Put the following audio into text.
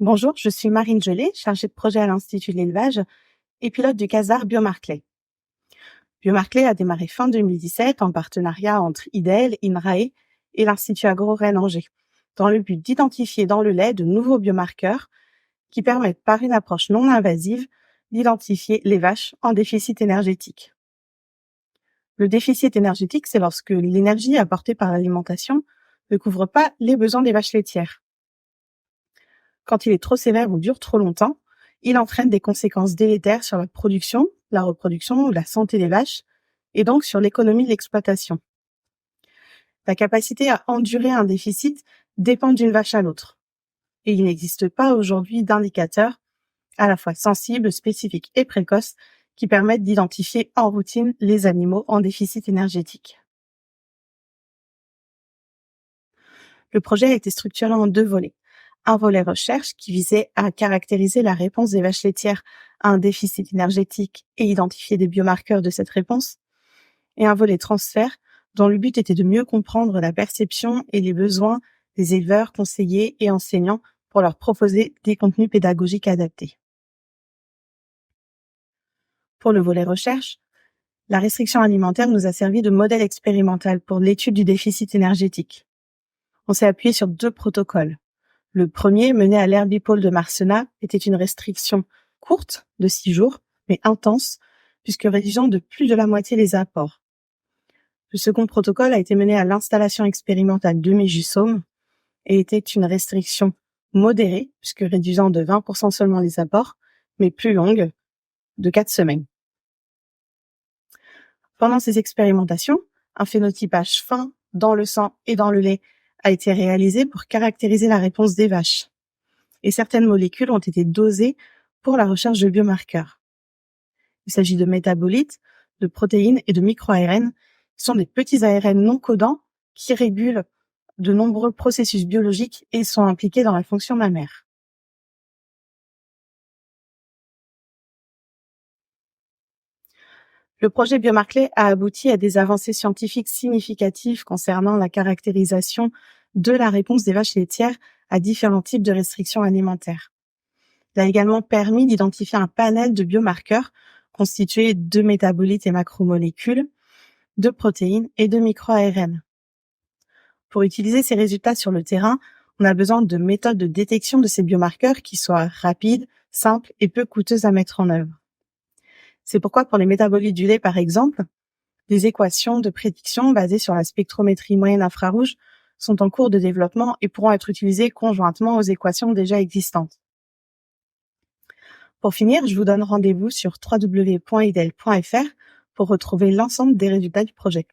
Bonjour, je suis Marine Gelé, chargée de projet à l'Institut de l'élevage et pilote du casar Biomarclay. Biomarclay a démarré fin 2017 en partenariat entre IDEL, INRAE et l'Institut Agro-Rennes-Angers, dans le but d'identifier dans le lait de nouveaux biomarqueurs qui permettent, par une approche non invasive, d'identifier les vaches en déficit énergétique. Le déficit énergétique, c'est lorsque l'énergie apportée par l'alimentation ne couvre pas les besoins des vaches laitières. Quand il est trop sévère ou dure trop longtemps, il entraîne des conséquences délétères sur la production, la reproduction ou la santé des vaches, et donc sur l'économie de l'exploitation. La capacité à endurer un déficit dépend d'une vache à l'autre. Et il n'existe pas aujourd'hui d'indicateurs à la fois sensibles, spécifiques et précoces qui permettent d'identifier en routine les animaux en déficit énergétique. Le projet a été structuré en 2 volets. Un volet recherche qui visait à caractériser la réponse des vaches laitières à un déficit énergétique et identifier des biomarqueurs de cette réponse, et un volet transfert dont le but était de mieux comprendre la perception et les besoins des éleveurs, conseillers et enseignants pour leur proposer des contenus pédagogiques adaptés. Pour le volet recherche, la restriction alimentaire nous a servi de modèle expérimental pour l'étude du déficit énergétique. On s'est appuyé sur 2 protocoles. Le premier, mené à l'herbipôle de Marcenat, était une restriction courte de 6 jours, mais intense, puisque réduisant de plus de la moitié les apports. Le second protocole a été mené à l'installation expérimentale de Méjussaume et était une restriction modérée, puisque réduisant de 20% seulement les apports, mais plus longue, de 4 semaines. Pendant ces expérimentations, un phénotypage fin dans le sang et dans le lait a été réalisé pour caractériser la réponse des vaches. Et certaines molécules ont été dosées pour la recherche de biomarqueurs. Il s'agit de métabolites, de protéines et de micro-ARN, qui sont des petits ARN non codants qui régulent de nombreux processus biologiques et sont impliqués dans la fonction mammaire. Le projet Biomarclay a abouti à des avancées scientifiques significatives concernant la caractérisation de la réponse des vaches laitières à différents types de restrictions alimentaires. Il a également permis d'identifier un panel de biomarqueurs constitués de métabolites et macromolécules, de protéines et de micro-ARN. Pour utiliser ces résultats sur le terrain, on a besoin de méthodes de détection de ces biomarqueurs qui soient rapides, simples et peu coûteuses à mettre en œuvre. C'est pourquoi pour les métabolites du lait, par exemple, des équations de prédiction basées sur la spectrométrie moyenne infrarouge sont en cours de développement et pourront être utilisées conjointement aux équations déjà existantes. Pour finir, je vous donne rendez-vous sur www.idel.fr pour retrouver l'ensemble des résultats du projet.